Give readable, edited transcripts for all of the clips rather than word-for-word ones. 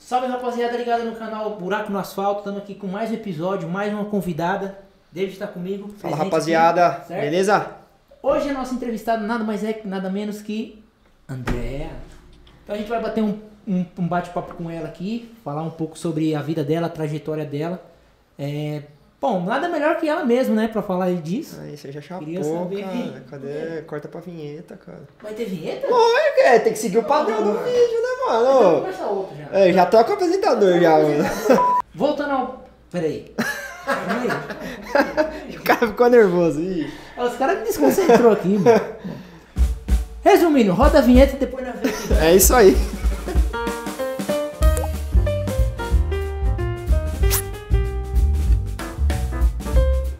Salve, rapaziada, ligada no canal Buraco no Asfalto. Estamos aqui com mais um episódio, mais uma convidada. David está comigo. Fala, rapaziada, aqui, beleza? Hoje a nossa entrevistada nada mais é, nada menos que Andréa. Então a gente vai bater um bate-papo com ela aqui, falar um pouco sobre a vida dela, a trajetória dela. Bom, nada melhor que ela mesma, né, pra falar disso. Aí você já chapou, Queria saber, cara. Cadê? Corta pra vinheta, cara. Vai ter vinheta? Oi, tem que seguir o padrão do vídeo, né, Então mano? começa outro já. Já troca o apresentador já, mano. Voltando ao... Peraí. O cara ficou nervoso. Ih. Os caras me desconcentrou aqui, mano. Resumindo, roda a vinheta e depois nós vemos. É isso aí.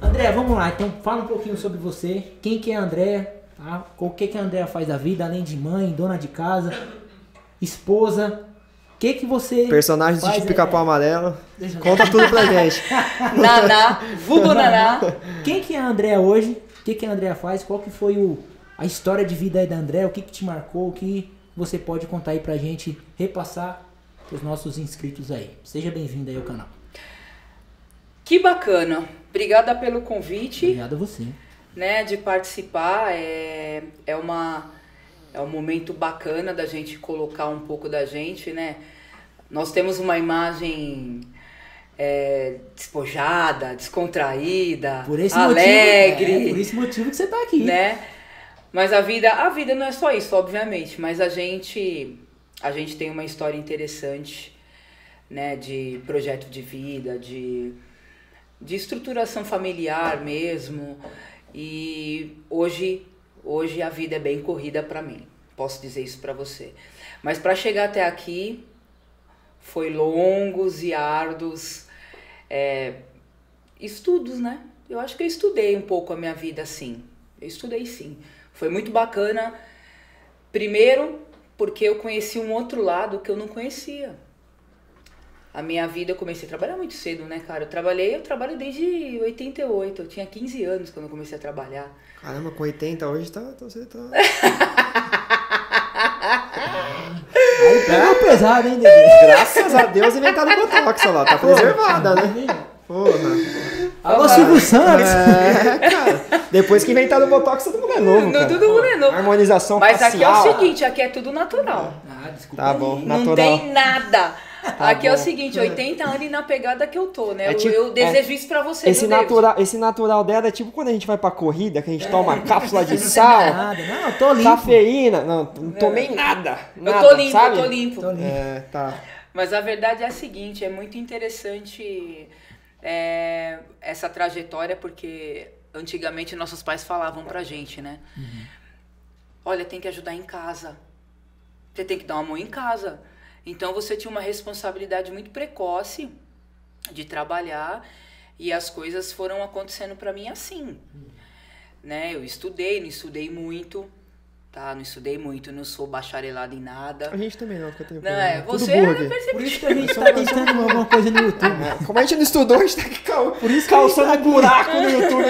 André, vamos lá. Então fala um pouquinho sobre você. Quem que é a André? Tá? O que a André faz da vida, além de mãe, dona de casa, esposa? O que você Personagem faz, de Pica-Pau Amarelo. Deixa eu ver. Conta tudo pra gente. Naná, vulgo Naná. Quem que é a André hoje? O que a André faz? Qual que foi a história de vida aí da André? O que te marcou? O que você pode contar aí pra gente, repassar pros nossos inscritos aí? Seja bem-vindo aí ao canal. Que bacana. Obrigada pelo convite, Obrigado a você. né, de participar. É um momento bacana da gente colocar um pouco da gente, né? Nós temos uma imagem despojada, descontraída, Por esse alegre, motivo, por esse motivo que você tá aqui. né? Mas a vida não é só isso, obviamente, mas a gente tem uma história interessante, né, de projeto de vida, de estruturação familiar mesmo. E hoje a vida é bem corrida para mim, posso dizer isso para você. Mas para chegar até aqui foi longos e árduos estudos, né? Eu acho que eu estudei um pouco a minha vida, sim. Eu estudei, sim. Foi muito bacana. Primeiro, porque eu conheci um outro lado que eu não conhecia. A minha vida, eu comecei a trabalhar muito cedo, né, cara? Eu trabalho desde 88. Eu tinha 15 anos quando eu comecei a trabalhar. Caramba, com 80 hoje você tá... Aí pegou pesado, hein, Dedê? Graças a Deus inventaram o Botox, olha lá. Tá preservada, né? Porra. Alô, Silvio Santos! Cara. Depois que inventaram o Botox, todo mundo é novo, cara. Todo mundo é novo. Harmonização Mas facial. aqui é o seguinte, aqui é tudo natural. Ah, desculpa. Tá bom, Não natural. tem nada. Aqui é o bom. seguinte, 80 anos e na pegada que eu tô, né? É tipo- eu desejo isso pra você, Esse viu, David? esse natural dela é tipo quando a gente vai pra corrida, que a gente toma cápsula de sal, Nada, não, eu tô limpo. cafeína. Não tomei nada. Eu tô limpo, sabe? eu tô limpo. Tô limpo. Tá. Mas a verdade é a seguinte, é muito interessante essa trajetória, porque antigamente nossos pais falavam pra gente, né? Olha, tem que ajudar em casa. Você tem que dar uma mão em casa. Então você tinha uma responsabilidade muito precoce de trabalhar e as coisas foram acontecendo pra mim assim, né? Eu não estudei muito, tá? Não estudei muito, não sou bacharelado em nada. A gente também não, fica tranquilo. Não, Tudo você burro é aqui. Por isso que a gente tá tentando alguma coisa no YouTube. Como a gente não estudou, a gente tá aqui calçando buraco no YouTube.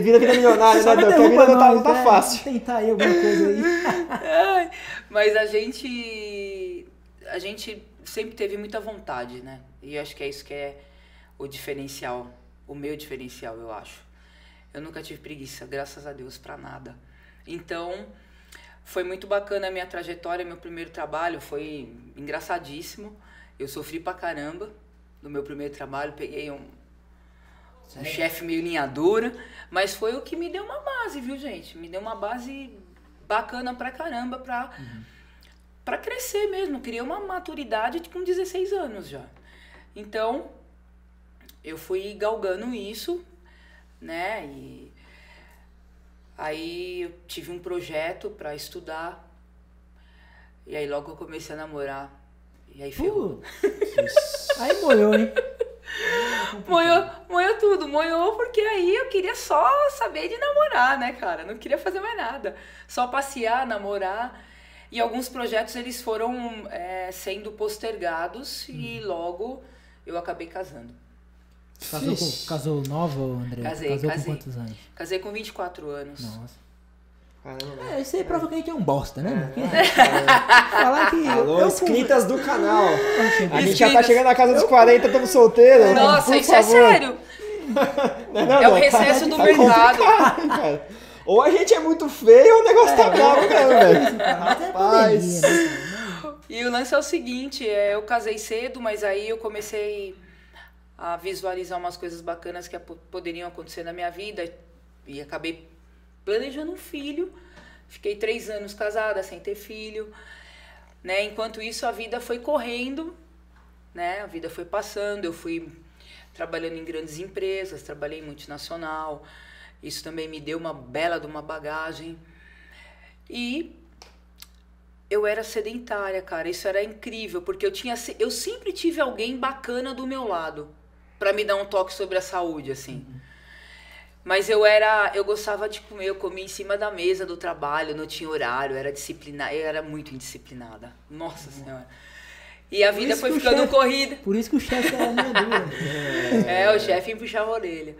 Vida milionária, Só né? me Porque a derruba vida nós, não tá né? fácil. Tentar aí alguma coisa aí. Ai, mas a gente sempre teve muita vontade, né? E eu acho que é isso que é o diferencial, o meu diferencial, eu acho. Eu nunca tive preguiça, graças a Deus, pra nada. Então, foi muito bacana a minha trajetória, meu primeiro trabalho foi engraçadíssimo. Eu sofri pra caramba no meu primeiro trabalho, peguei um chefe meio linha dura, mas foi o que me deu uma base, viu, gente? Me deu uma base bacana pra caramba, pra crescer mesmo. Eu criei uma maturidade com 16 anos já. Então, eu fui galgando isso, né? E aí eu tive um projeto pra estudar. E aí logo eu comecei a namorar. E aí ferrou. Aí moiou, hein? Moiou tudo, moiou porque aí eu queria só saber de namorar, né, cara? Não queria fazer mais nada. Só passear, namorar. E alguns projetos, eles foram sendo postergados e logo eu acabei casando. Casou nova, André? Casei. Com quantos anos? Casei com 24 anos. Nossa. Caramba, Isso aí prova que a gente é um bosta, né? Falar que... Alô, inscritas do canal. A gente já tá Inscritas. chegando na casa dos 40, estamos solteiros. Nossa, por isso é favor. sério. Não, É o recesso do mercado. complicado, cara. Ou a gente é muito feio ou o negócio tá bravo mesmo, velho. Mas é Rapaz. pandemia, né? E o lance é o seguinte, eu casei cedo, mas aí eu comecei a visualizar umas coisas bacanas que poderiam acontecer na minha vida e acabei planejando um filho. Fiquei 3 anos casada, sem ter filho, né? Enquanto isso, a vida foi correndo, né? A vida foi passando, eu fui trabalhando em grandes empresas, trabalhei em multinacional. Isso também me deu uma bela de uma bagagem. E eu era sedentária, cara. Isso era incrível, porque eu sempre tive alguém bacana do meu lado pra me dar um toque sobre a saúde, assim. Mas eu gostava de comer, eu comia em cima da mesa do trabalho, não tinha horário, eu era muito indisciplinada. Nossa Senhora. E a vida foi ficando corrida. Por isso que o chefe era meio duro. O chefe puxava a orelha.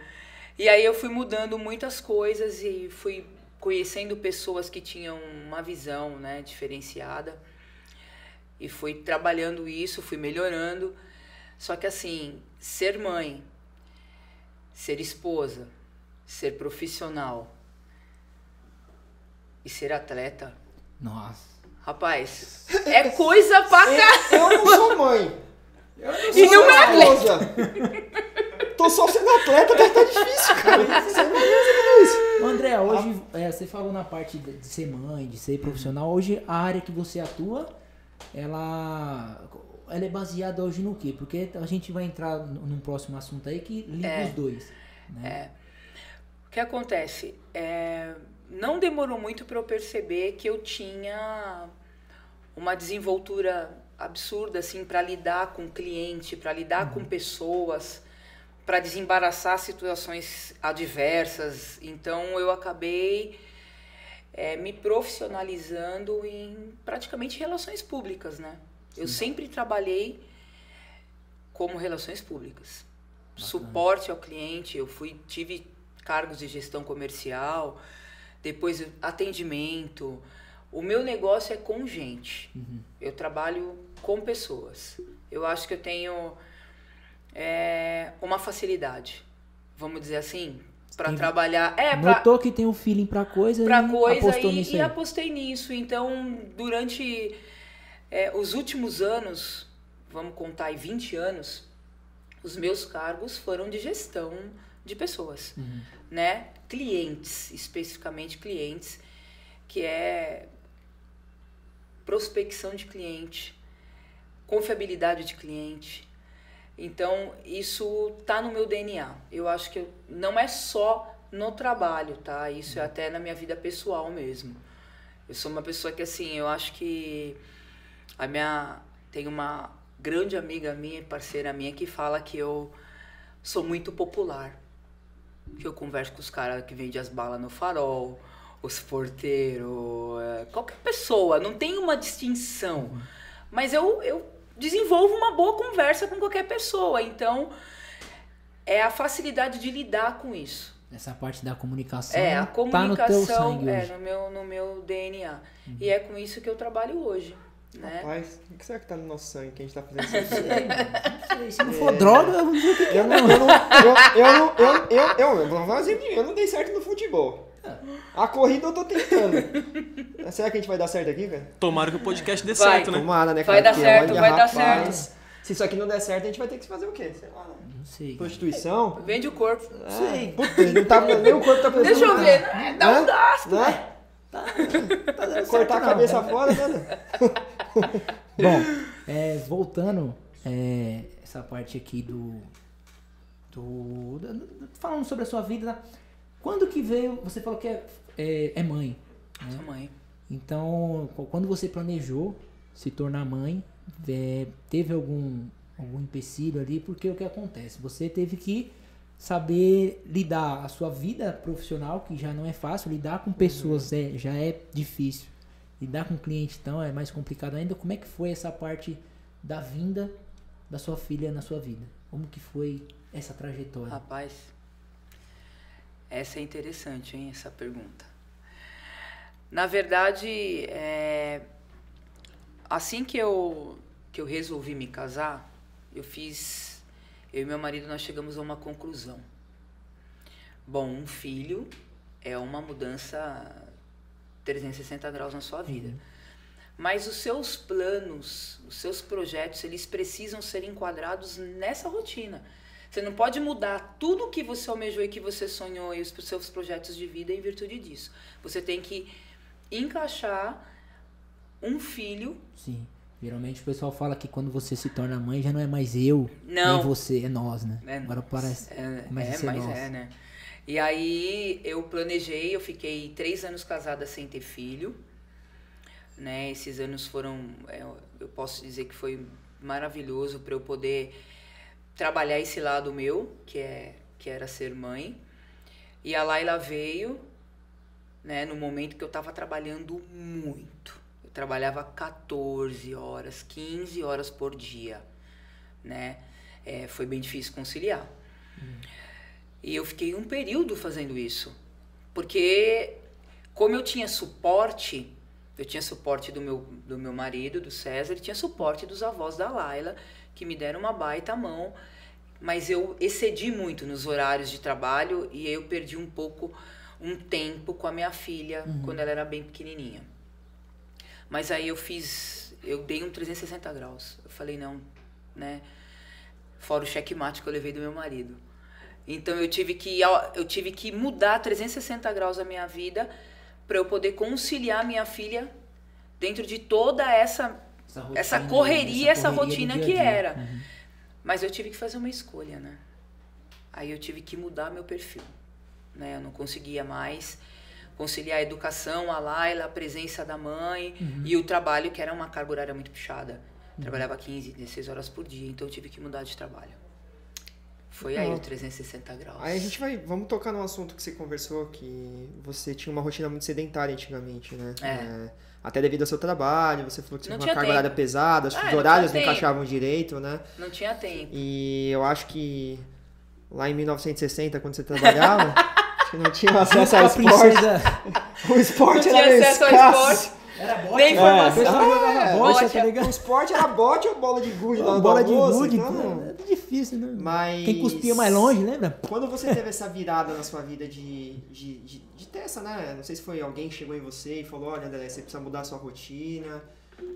E aí eu fui mudando muitas coisas e fui conhecendo pessoas que tinham uma visão, né, diferenciada. E fui trabalhando isso, fui melhorando. Só que assim, ser mãe, ser esposa, ser profissional e ser atleta, Nossa. rapaz, é coisa pra cá. Eu não sou mãe. E não é atleta. esposa. Tô só sendo atleta, tá difícil, cara. Você imagina tudo isso. Ô, André, hoje você falou na parte de ser mãe, de ser profissional. Hoje a área que você atua, ela é baseada hoje no quê? Porque a gente vai entrar num próximo assunto aí que liga os dois. Né? O que acontece? Não demorou muito para eu perceber que eu tinha uma desenvoltura absurda assim para lidar com cliente, para lidar com pessoas, para desembaraçar situações adversas. Então eu acabei me profissionalizando em praticamente relações públicas, né? Eu sempre trabalhei como relações públicas. Bacana. Suporte ao cliente, tive cargos de gestão comercial, depois atendimento. O meu negócio é com gente. Eu trabalho com pessoas. Eu acho que eu tenho uma facilidade, vamos dizer assim, para trabalhar. Notou que tem um feeling para coisa e apostei nisso. Então, durante os últimos anos, vamos contar aí 20 anos, os meus cargos foram de gestão de pessoas, né? Clientes, especificamente clientes, que é prospecção de cliente, confiabilidade de cliente. Então, isso tá no meu DNA. Eu acho que não é só no trabalho, tá? Isso é até na minha vida pessoal mesmo. Eu sou uma pessoa que, assim, eu acho que tem uma grande amiga minha, parceira minha, que fala que eu sou muito popular. Que eu converso com os caras que vendem as balas no farol, os porteiros, qualquer pessoa, não tem uma distinção. Mas eu desenvolvo uma boa conversa com qualquer pessoa, então é a facilidade de lidar com isso. Essa parte da comunicação, a comunicação tá no teu sangue hoje. no meu DNA. E é com isso que eu trabalho hoje. Né? Rapaz, o que será que tá no nosso sangue que a gente tá fazendo isso? Não sei, se não for droga, eu não sei o que é. Eu não dei certo no futebol. A corrida eu tô tentando. Será que a gente vai dar certo aqui, cara? Tomara que o podcast dê certo, né? Tomara, né, Vai cara? dar Porque, certo, olha, vai dar rapaz, certo. Se isso aqui não der certo, a gente vai ter que fazer o quê? Sei lá, né? Não sei. Prostituição? Vende o corpo. Sei. Puta, não tá, nem o corpo tá pensando. Deixa eu ver, né? Dá um gasto. Né? Tá dando Cortar certo, a não, cabeça né? fora, né? Bom, voltando, essa parte aqui falando sobre a sua vida, quando que veio, você falou que é mãe, né? Sou mãe. Então, quando você planejou se tornar mãe, teve algum empecilho ali, porque o que acontece? Você teve que saber lidar a sua vida profissional, que já não é fácil, lidar com pessoas já é difícil. Lidar com cliente, então, é mais complicado ainda. Como é que foi essa parte da vinda da sua filha na sua vida? Como que foi essa trajetória? Rapaz, essa é interessante, hein, essa pergunta. Na verdade, assim que eu resolvi me casar, eu e meu marido, nós chegamos a uma conclusão. Bom, um filho é uma mudança 360 graus na sua vida. Mas os seus planos, os seus projetos, eles precisam ser enquadrados nessa rotina. Você não pode mudar tudo o que você almejou e que você sonhou e os seus projetos de vida em virtude disso. Você tem que encaixar um filho. Sim. Geralmente o pessoal fala que quando você se torna mãe já não é mais eu, nem você, é nós, né? Agora parece começa a ser nós. Né? E aí eu planejei, eu fiquei 3 anos casada sem ter filho, né? Esses anos foram, eu posso dizer que foi maravilhoso para eu poder trabalhar esse lado meu, que era ser mãe. E a Laila veio, né, no momento que eu estava trabalhando muito. Eu trabalhava 14 horas, 15 horas por dia, né? Foi bem difícil conciliar. E eu fiquei um período fazendo isso, porque como eu tinha suporte do meu marido, do César, e tinha suporte dos avós da Laila, que me deram uma baita mão, mas eu excedi muito nos horários de trabalho e eu perdi um tempo com a minha filha, quando ela era bem pequenininha. Mas aí eu dei um 360 graus. Eu falei, não, né? Fora o checkmate que eu levei do meu marido. Então eu tive que mudar 360 graus a minha vida para eu poder conciliar minha filha dentro de toda essa correria, essa rotina que era. Mas eu tive que fazer uma escolha, né? Aí eu tive que mudar meu perfil, né? Eu não conseguia mais conciliar a educação, a Laila, a presença da mãe e o trabalho, que era uma carga horária muito puxada. Trabalhava 15, 16 horas por dia, então eu tive que mudar de trabalho. Foi aí o 360 graus. Aí a gente vamos tocar no assunto que você conversou, que você tinha uma rotina muito sedentária antigamente, né? Até devido ao seu trabalho, você falou que você tinha uma carga horária pesada, os horários não encaixavam direito, né? Não tinha tempo. E eu acho que lá em 1960, quando você trabalhava, acho que não tinha acesso ao esporte. O esporte era meio escasso. Era bote, nem informação. O esporte era bote ou bola de gude? Bola de gude, então, é difícil, né? Mas quem cuspia mais longe, lembra? Quando você teve essa virada na sua vida de ter essa, né? Não sei se foi alguém que chegou em você e falou, olha, André, você precisa mudar a sua rotina,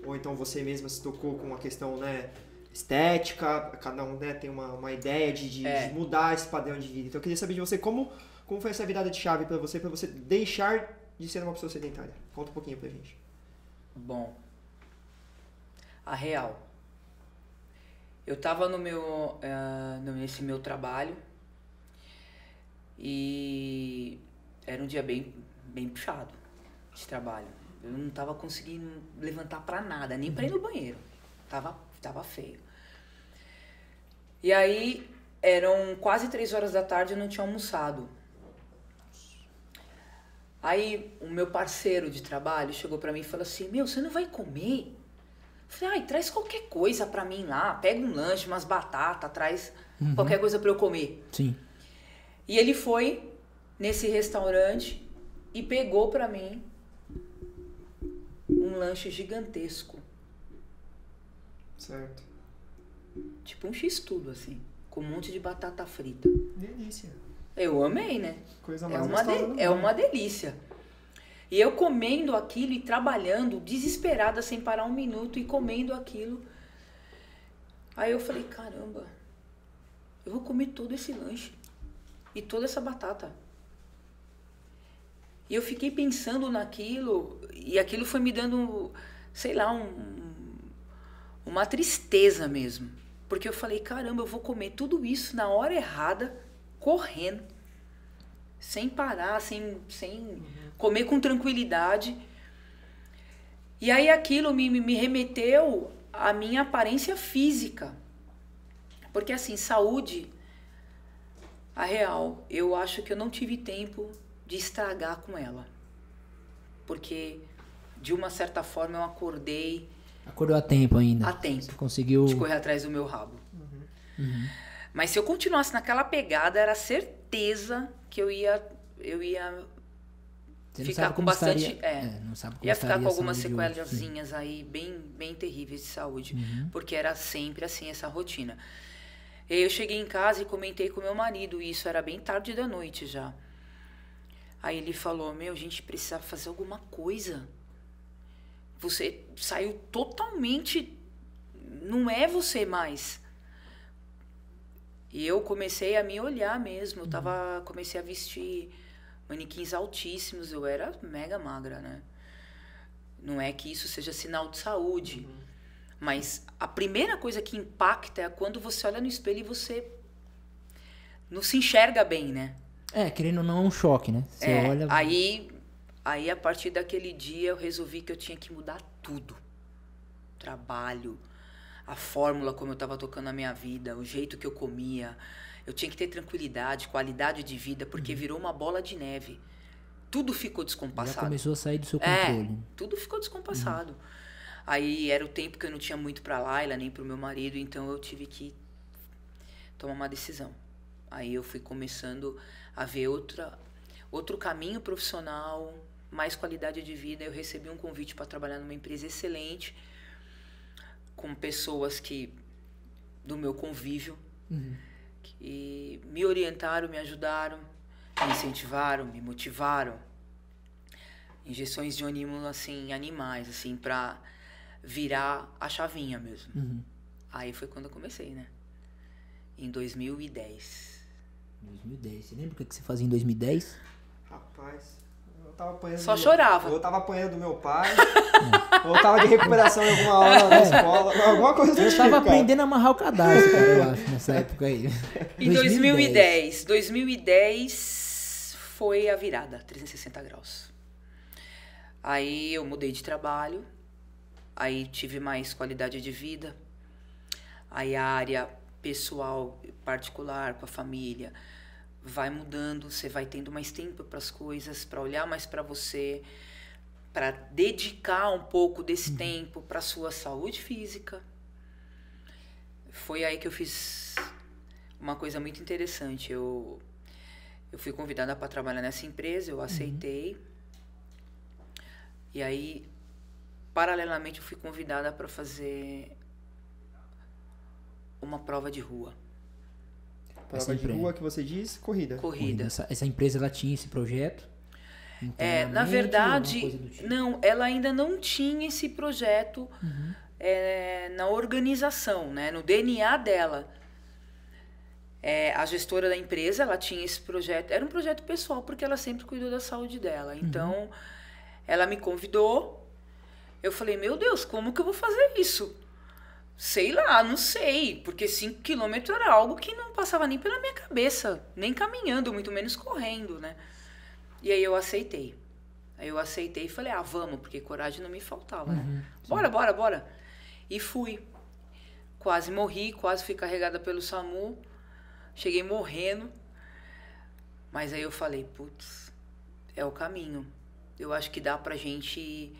ou então você mesma se tocou com uma questão, né, estética, cada um, né, tem uma ideia de mudar esse padrão de vida. Então eu queria saber de você como foi essa virada de chave pra você deixar de ser uma pessoa sedentária. Conta um pouquinho pra gente. Bom, a real. Eu estava nesse meu trabalho e era um dia bem puxado de trabalho. Eu não estava conseguindo levantar para nada, nem para ir no banheiro. Tava feio. E aí eram quase 3 horas da tarde, eu não tinha almoçado. Aí o meu parceiro de trabalho chegou pra mim e falou assim, você não vai comer? Eu falei, traz qualquer coisa pra mim lá, pega um lanche, umas batatas, traz qualquer coisa pra eu comer. Sim. E ele foi nesse restaurante e pegou pra mim um lanche gigantesco. Certo. Tipo um x-tudo, assim, com um monte de batata frita. Delícia. Eu amei, né? Coisa mais gostosa. É uma delícia. E eu comendo aquilo e trabalhando, desesperada, sem parar um minuto, e comendo aquilo. Aí eu falei, caramba, eu vou comer todo esse lanche e toda essa batata. E eu fiquei pensando naquilo, e aquilo foi me dando, sei lá, uma tristeza mesmo. Porque eu falei, caramba, eu vou comer tudo isso na hora errada, correndo, sem parar, sem comer com tranquilidade. E aí aquilo me remeteu à minha aparência física. Porque assim, saúde, a real, eu acho que eu não tive tempo de estragar com ela. Porque, de uma certa forma, eu acordei... Acordou a tempo ainda. A tempo. Você conseguiu... de correr atrás do meu rabo. Mas se eu continuasse naquela pegada, era certeza que eu ia Você não ficar sabe com como bastante... estaria, não sabe como ia ficar estaria com a algumas saúde hoje, sim. sequelazinhas aí bem terríveis de saúde. Uhum. Porque era sempre assim essa rotina. E aí eu cheguei em casa e comentei com meu marido, e isso era bem tarde da noite já. Aí ele falou, a gente precisa fazer alguma coisa. Você saiu totalmente... Não é você mais. E eu comecei a me olhar mesmo. Eu comecei a vestir manequins altíssimos. Eu era mega magra, né? Não é que isso seja sinal de saúde. Mas a primeira coisa que impacta é quando você olha no espelho e você não se enxerga bem, né? Querendo ou não, é um choque, né? Você olha... Aí, a partir daquele dia, eu resolvi que eu tinha que mudar tudo. Trabalho, a fórmula como eu estava tocando a minha vida, o jeito que eu comia. Eu tinha que ter tranquilidade, qualidade de vida, porque virou uma bola de neve. Tudo ficou descompassado. Já começou a sair do seu controle. Tudo ficou descompassado. Aí era o tempo que eu não tinha muito para Laila, nem para o meu marido, então eu tive que tomar uma decisão. Aí eu fui começando a ver outro caminho profissional, mais qualidade de vida. Eu recebi um convite para trabalhar numa empresa excelente, com pessoas do meu convívio, que me orientaram, me ajudaram, me incentivaram, me motivaram. Injeções de ânimo, assim, animais, assim, para virar a chavinha mesmo. Aí foi quando eu comecei, né? Em 2010. 2010. Você lembra o que você fazia em 2010? Rapaz, eu tava apanhando... Só chorava. Eu tava apanhando do meu pai, ou eu tava de recuperação em alguma aula na escola, alguma coisa do tipo, Eu tava aprendendo a amarrar o cadarço, cara, eu acho, nessa época aí. Em 2010 foi a virada, 360 graus. Aí eu mudei de trabalho, aí tive mais qualidade de vida, aí a área pessoal, particular, com a família, vai mudando, você vai tendo mais tempo para as coisas, para olhar mais para você, para dedicar um pouco desse tempo para a sua saúde física. Foi aí que eu fiz uma coisa muito interessante. Eu fui convidada para trabalhar nessa empresa, eu aceitei. E aí, paralelamente, eu fui convidada para fazer uma prova de rua. Prova de rua que você diz? Corrida. Essa empresa, ela tinha esse projeto? Na verdade, tipo? não, ela ainda não tinha esse projeto na organização, né, no DNA dela. A gestora da empresa, ela tinha esse projeto, era um projeto pessoal, porque ela sempre cuidou da saúde dela. Então, ela me convidou, eu falei, meu Deus, como que eu vou fazer isso? Sei lá, não sei, porque 5 quilômetros era algo que não passava nem pela minha cabeça, nem caminhando, muito menos correndo, né? E aí eu aceitei. E falei, vamos, porque coragem não me faltava, né? Bora. E fui. Quase morri, quase fui carregada pelo SAMU. Cheguei morrendo. Mas aí eu falei, putz, é o caminho. Eu acho que dá pra gente,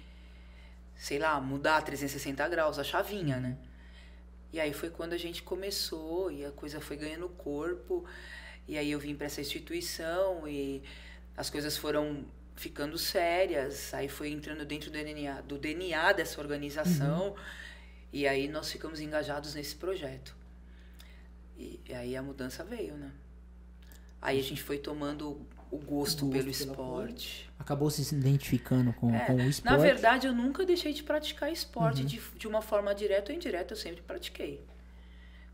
sei lá, mudar 360 graus, a chavinha, né? E aí foi quando a gente começou e a coisa foi ganhando corpo. E aí eu vim pra essa instituição e as coisas foram ficando sérias. Aí foi entrando dentro do DNA dessa organização. E aí nós ficamos engajados nesse projeto. E aí a mudança veio, né? Aí a gente foi tomando o gosto pelo esporte. Acabou se identificando com o esporte. Na verdade, eu nunca deixei de praticar esporte de uma forma direta ou indireta, eu sempre pratiquei.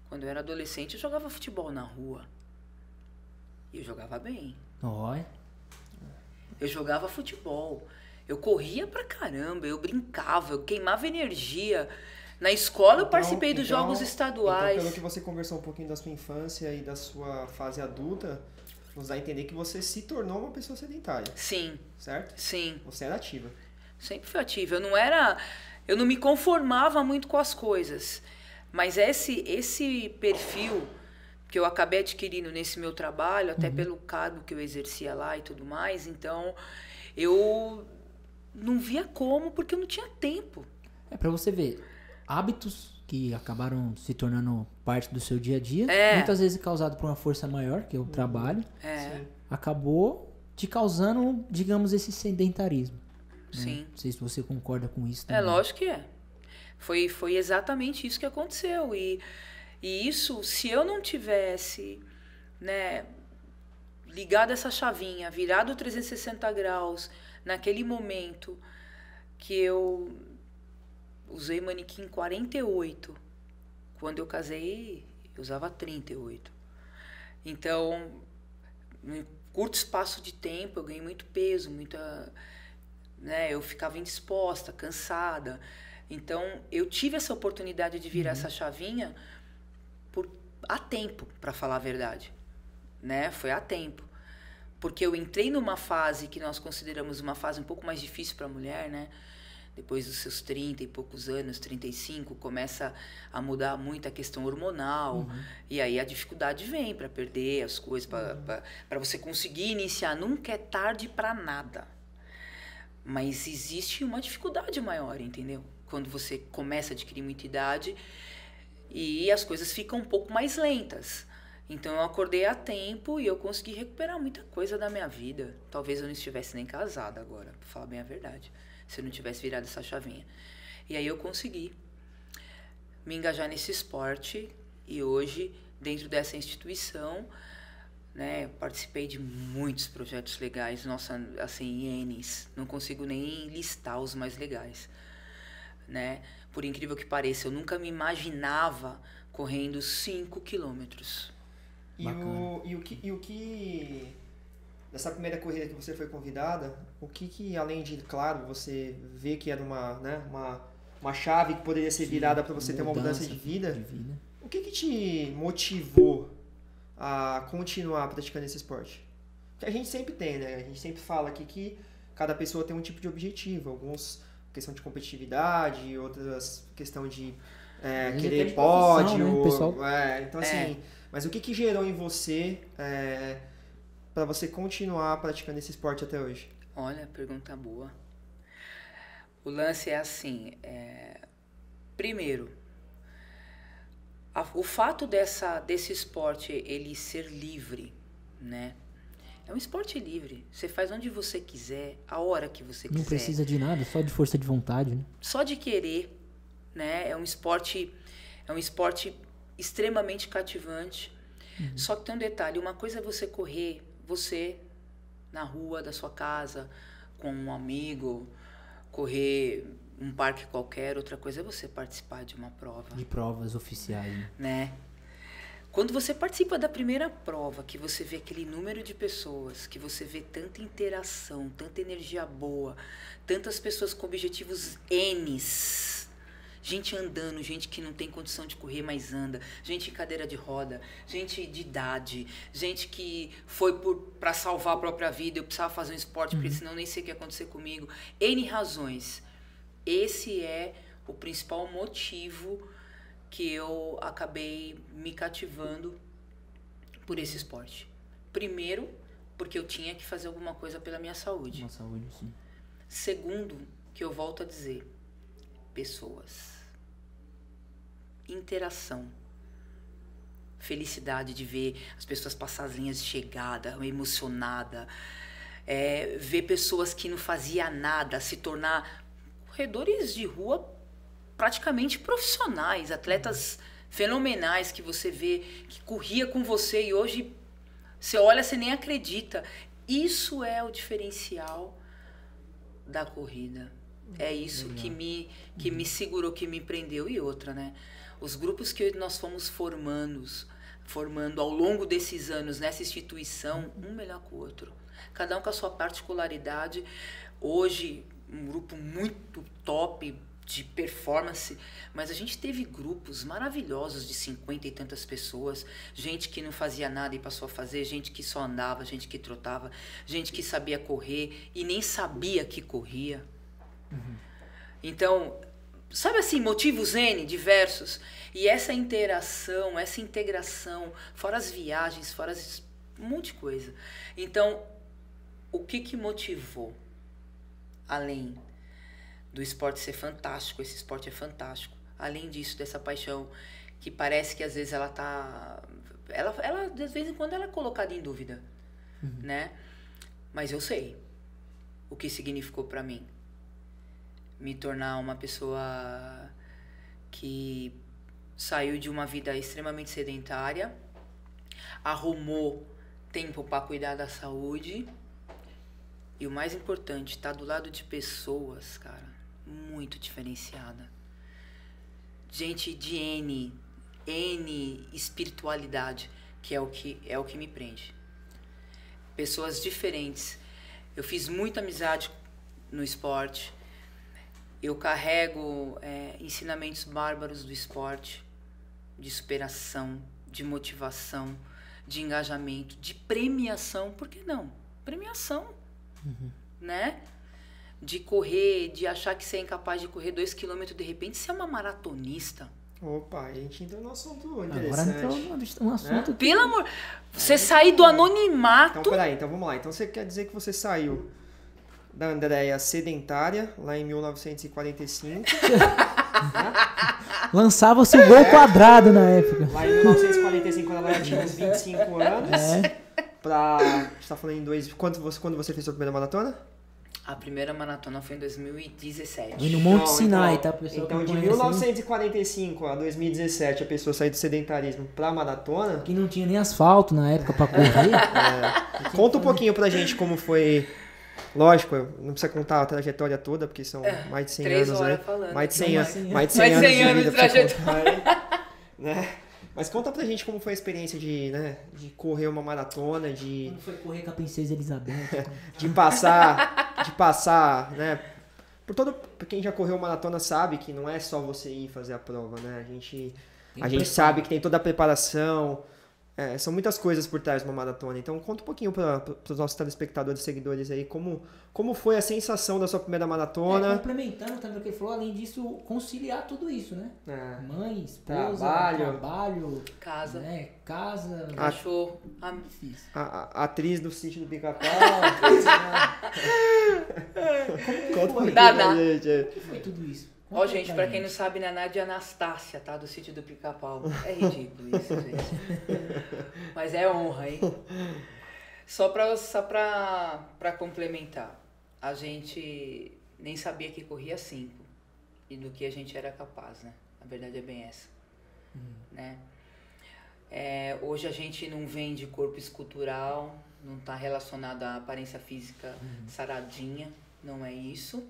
Quando eu era adolescente, eu jogava futebol na rua. E eu jogava bem. Olha. Eu jogava futebol. Eu corria pra caramba, eu brincava, eu queimava energia. Na escola eu participei dos jogos estaduais. Então, pelo que você conversou um pouquinho da sua infância e da sua fase adulta, nos dá a entender que você se tornou uma pessoa sedentária. Sim. Certo? Sim. Você era ativa. Sempre fui ativa. Eu não me conformava muito com as coisas. Mas esse perfil que eu acabei adquirindo nesse meu trabalho, até pelo cargo que eu exercia lá e tudo mais, então eu não via como, porque eu não tinha tempo. Pra você ver, hábitos que acabaram se tornando parte do seu dia a dia, muitas vezes causado por uma força maior, que é o trabalho, acabou te causando, digamos, esse sedentarismo. Sim. Né? Não sei se você concorda com isso também. É, lógico que é. Foi exatamente isso que aconteceu. E isso, se eu não tivesse, né, ligado essa chavinha, virado 360 graus, naquele momento que eu usei manequim 48, quando eu casei, eu usava 38. Então, em curto espaço de tempo, eu ganhei muito peso, né, eu ficava indisposta, cansada. Então, eu tive essa oportunidade de virar essa chavinha há tempo, para falar a verdade. Né? Foi há tempo. Porque eu entrei numa fase que nós consideramos uma fase um pouco mais difícil para a mulher, né? Depois dos seus 30 e poucos anos, 35, começa a mudar muito a questão hormonal. E aí a dificuldade vem para perder as coisas, para você conseguir iniciar. Nunca é tarde para nada. Mas existe uma dificuldade maior, entendeu? Quando você começa a adquirir muita idade e as coisas ficam um pouco mais lentas. Então eu acordei a tempo e eu consegui recuperar muita coisa da minha vida. Talvez eu não estivesse nem casada agora, pra falar bem a verdade, se eu não tivesse virado essa chavinha. E aí eu consegui me engajar nesse esporte e hoje, dentro dessa instituição, né, participei de muitos projetos legais, nossa, assim, N's, não consigo nem listar os mais legais, né? Por incrível que pareça, eu nunca me imaginava correndo 5 quilômetros. E o que nessa primeira corrida que você foi convidada, o que além de, claro, você vê que era uma chave que poderia ser virada para você ter uma mudança de vida, o que te motivou a continuar praticando esse esporte? Porque a gente sempre tem, né? A gente sempre fala aqui que cada pessoa tem um tipo de objetivo, alguns questão de competitividade, outras questão de querer pódio, né? Então assim, mas o que gerou em você para você continuar praticando esse esporte até hoje? Olha, pergunta boa. O lance é assim, primeiro, o fato desse esporte ele ser livre, né? É um esporte livre. Você faz onde você quiser, a hora que você quiser. Não precisa de nada, só de força de vontade, né? Só de querer, né? É um esporte extremamente cativante. Só que tem um detalhe, uma coisa é você correr, você na rua da sua casa, com um amigo, correr um parque qualquer, outra coisa é você participar de uma prova. De provas oficiais, né? Quando você participa da primeira prova, que você vê aquele número de pessoas, que você vê tanta interação, tanta energia boa, tantas pessoas com objetivos N's, gente andando, gente que não tem condição de correr, mas anda, gente em cadeira de roda, gente de idade, gente que foi para salvar a própria vida, eu precisava fazer um esporte, porque senão nem sei o que ia acontecer comigo. N razões. Esse é o principal motivo que eu acabei me cativando por esse esporte. Primeiro, porque eu tinha que fazer alguma coisa pela minha saúde. Uma saúde, sim. Segundo, que eu volto a dizer, pessoas. Interação. Felicidade de ver as pessoas passar as linhas de chegada, emocionada. Ver pessoas que não faziam nada se tornar corredores de rua praticamente profissionais, atletas fenomenais que você vê, que corria com você e hoje você olha, você nem acredita. Isso é o diferencial da corrida. É isso que me segurou, que me prendeu. E outra, né? Os grupos que nós fomos formando ao longo desses anos nessa instituição, um melhor que o outro. Cada um com a sua particularidade. Hoje, um grupo muito top, de performance, mas a gente teve grupos maravilhosos de 50 e tantas pessoas, gente que não fazia nada e passou a fazer, gente que só andava, gente que trotava, gente que sabia correr e nem sabia que corria. Então, sabe assim, motivos N, diversos, e essa interação, essa integração, fora as viagens, fora um monte de coisa. Então, o que motivou, além do esporte ser fantástico, esse esporte é fantástico. Além disso, dessa paixão que parece que às vezes ela tá... Ela de vez em quando ela é colocada em dúvida, né? Mas eu sei o que significou para mim. Me tornar uma pessoa que saiu de uma vida extremamente sedentária, arrumou tempo para cuidar da saúde e o mais importante, tá do lado de pessoas, cara, muito diferenciada. Gente de N espiritualidade, que é o que me prende. Pessoas diferentes. Eu fiz muita amizade no esporte. Eu carrego ensinamentos bárbaros do esporte, de superação, de motivação, de engajamento, de premiação. Por que não? Premiação, né? De correr, de achar que você é incapaz de correr 2 km, de repente você é uma maratonista. Opa, a gente entrou no assunto Agora interessante. entrou um assunto que... Pelo amor... Você sair do anonimato... Então, peraí, então vamos lá. Então você quer dizer que você saiu da Andréia sedentária, lá em 1945. Lançava-se o gol quadrado na época. Lá em 1945, quando ela tinha uns 25 anos. A gente tá falando em quando você fez sua primeira maratona? A primeira maratona foi em 2017. E no Monte Sinai, tá, pessoal? Então, de 1945 a 2017, a pessoa saiu do sedentarismo pra maratona. Que não tinha nem asfalto na época pra correr. Conta um pouquinho pra gente como foi. Lógico, não precisa contar a trajetória toda, porque são mais de 100 3 anos horas aí. falando. Mais de 100 anos de trajetória. Né? Mas conta pra gente como foi a experiência de correr uma maratona, Como foi correr com a Princesa Elizabeth. de passar, né? Por quem já correu maratona sabe que não é só você ir fazer a prova, né? A gente sabe que tem toda a preparação, são muitas coisas por trás de uma maratona. Então conta um pouquinho para os nossos telespectadores e seguidores aí como foi a sensação da sua primeira maratona. Complementando também o que ele falou, além disso, conciliar tudo isso, né? Mãe, esposa, trabalho, casa, né? Casa, cachorro, a atriz do Sítio do Pica-Pau. Como que foi tudo isso? Ó, gente, pra quem não sabe, né, a Nádia Anastácia, tá? Do Sítio do Pica-Pau. É ridículo isso, gente. Mas é honra, hein? Só pra complementar. A gente nem sabia que corria 5. E do que a gente era capaz, né? A verdade é bem essa. Né? Hoje a gente não vende corpo escultural, não tá relacionado à aparência física saradinha. Não é isso.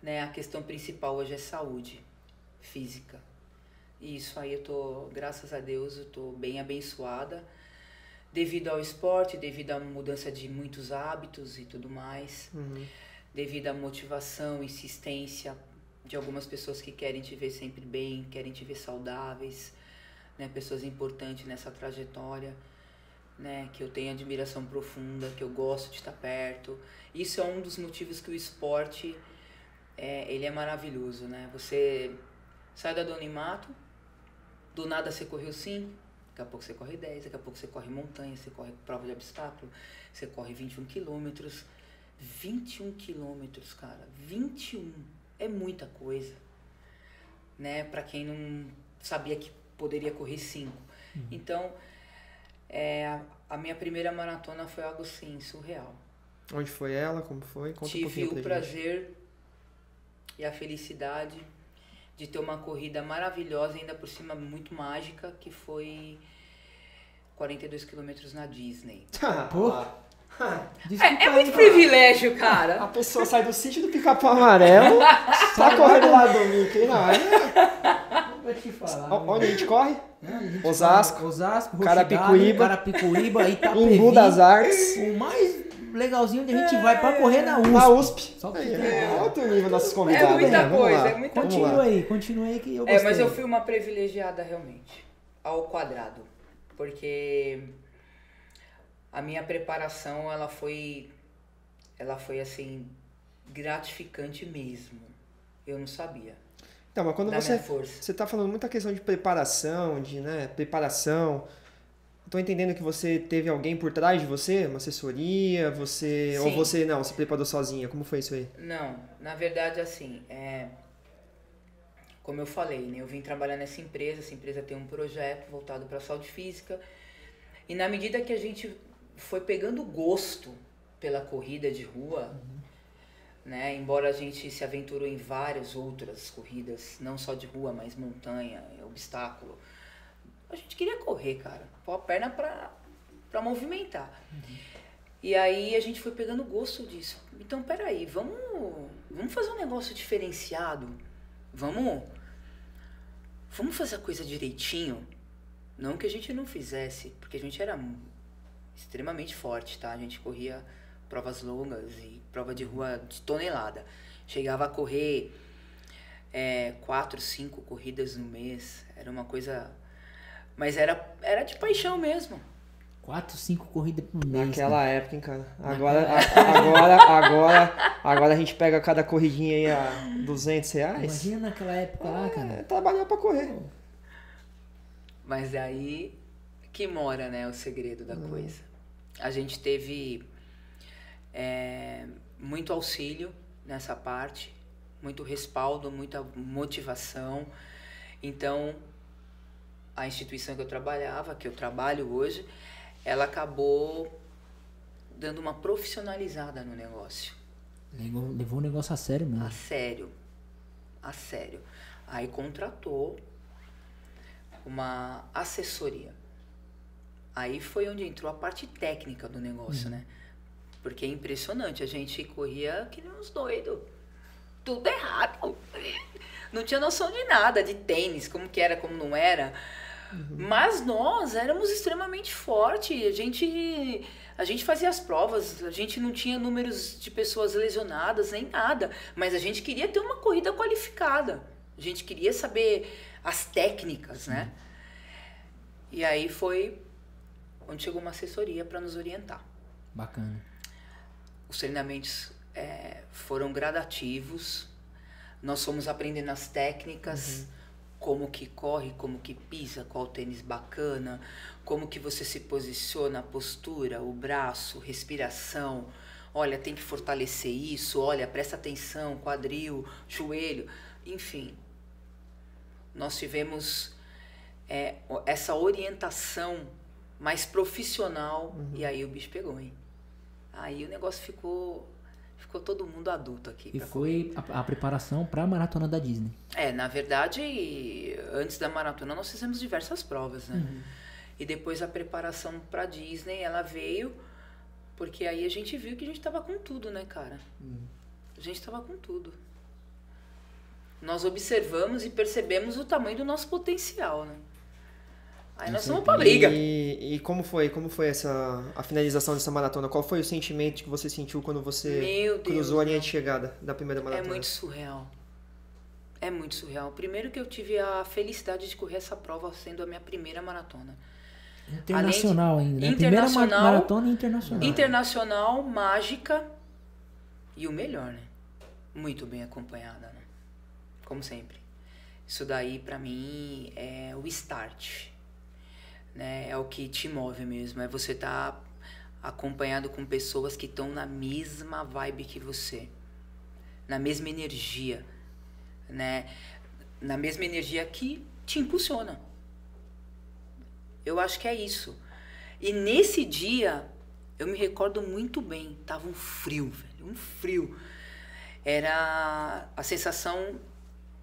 Né, a questão principal hoje é saúde física. E isso aí graças a Deus, eu tô bem abençoada. Devido ao esporte, devido à mudança de muitos hábitos e tudo mais. Devido à motivação, insistência de algumas pessoas que querem te ver sempre bem, querem te ver saudáveis, né, pessoas importantes nessa trajetória, né, que eu tenho admiração profunda, que eu gosto de estar perto. Isso é um dos motivos que o esporte... ele é maravilhoso, né? Você sai do anonimato, do nada você correu 5, daqui a pouco você corre 10, daqui a pouco você corre montanha, você corre prova de obstáculo, você corre 21 quilômetros. 21 quilômetros, cara. 21 é muita coisa, né? Pra quem não sabia que poderia correr 5. Então, a minha primeira maratona foi algo, assim, surreal. Onde foi ela? Como foi? Conta um pouquinho pra gente. Tive o prazer... e a felicidade de ter uma corrida maravilhosa, ainda por cima muito mágica, que foi 42 quilômetros na Disney. É muito privilégio, cara. A pessoa sai do Sítio do Pica-Pau Amarelo, tá correndo lá do Mickey, não. Vou te falar. Onde a gente corre? Osasco, Carapicuíba, Itapevi, Embu das Artes. O mais legalzinho onde a gente vai pra correr na USP. Na USP. Só que outro nível nossos convidados. É muita coisa, é muita coisa. Continua aí que eu gostei. Mas eu fui uma privilegiada realmente, ao quadrado. Porque a minha preparação, ela foi assim, gratificante mesmo. Eu não sabia. Então, mas quando você tá falando muita questão de preparação, preparação... Tô entendendo que você teve alguém por trás de você? Uma assessoria? Sim. Ou você não, se preparou sozinha? Como foi isso aí? Não, na verdade assim, como eu falei, né, eu vim trabalhar nessa empresa, essa empresa tem um projeto voltado para a saúde física, e na medida que a gente foi pegando gosto pela corrida de rua, né? Embora a gente se aventurou em várias outras corridas, não só de rua, mas montanha, obstáculo. A gente queria correr, cara. Pôr a perna pra movimentar. E aí a gente foi pegando gosto disso. Então, peraí, vamos fazer um negócio diferenciado. Vamos fazer a coisa direitinho. Não que a gente não fizesse, porque a gente era extremamente forte, tá? A gente corria provas longas e prova de rua de tonelada. Chegava a correr 4, 5 corridas no mês. Era uma coisa... Mas era de paixão mesmo. 4, 5 corridas por mês. Naquela época, hein, cara. Agora a gente pega cada corridinha aí a R$200. Imagina naquela época lá, cara. Trabalhar pra correr. Mas é aí que mora, né, o segredo da coisa. A gente teve muito auxílio nessa parte, muito respaldo, muita motivação. Então, a instituição que eu trabalhava, que eu trabalho hoje, ela acabou dando uma profissionalizada no negócio. Levou o negócio a sério mesmo. A sério. Aí contratou uma assessoria. Aí foi onde entrou a parte técnica do negócio, né? Porque é impressionante, a gente corria que nem uns doidos. Tudo errado. Não tinha noção de nada, de tênis, como que era, como não era. Mas nós éramos extremamente fortes. A gente fazia as provas, a gente não tinha números de pessoas lesionadas, nem nada. Mas a gente queria ter uma corrida qualificada. A gente queria saber as técnicas, né? E aí foi onde chegou uma assessoria para nos orientar. Bacana. Os treinamentos foram gradativos. Nós fomos aprendendo as técnicas, como que corre, como que pisa, qual tênis bacana, como que você se posiciona, a postura, o braço, respiração. Olha, tem que fortalecer isso, olha, presta atenção, quadril, joelho, enfim. Nós tivemos essa orientação mais profissional e aí o bicho pegou, hein? Aí o negócio ficou todo mundo adulto aqui. E foi a preparação para a maratona da Disney. Na verdade, antes da maratona nós fizemos diversas provas, né? E depois a preparação para Disney, ela veio porque aí a gente viu que a gente tava com tudo, né, cara? A gente tava com tudo. Nós observamos e percebemos o tamanho do nosso potencial, né? Aí nós fomos pra briga. E como foi a finalização dessa maratona? Qual foi o sentimento que você sentiu quando você cruzou a linha de chegada da primeira maratona? É muito surreal. É muito surreal. Primeiro que eu tive a felicidade de correr essa prova sendo a minha primeira maratona. Internacional ainda, né? Internacional, primeira maratona internacional. Internacional, mágica e o melhor, né? Muito bem acompanhada, né? Como sempre. Isso daí, pra mim, é o start. Né? É o que te move mesmo. É você estar acompanhado com pessoas que estão na mesma vibe que você. Na mesma energia. Né? Na mesma energia que te impulsiona. Eu acho que é isso. E nesse dia, eu me recordo muito bem. Tava um frio, velho. Um frio. Era a sensação,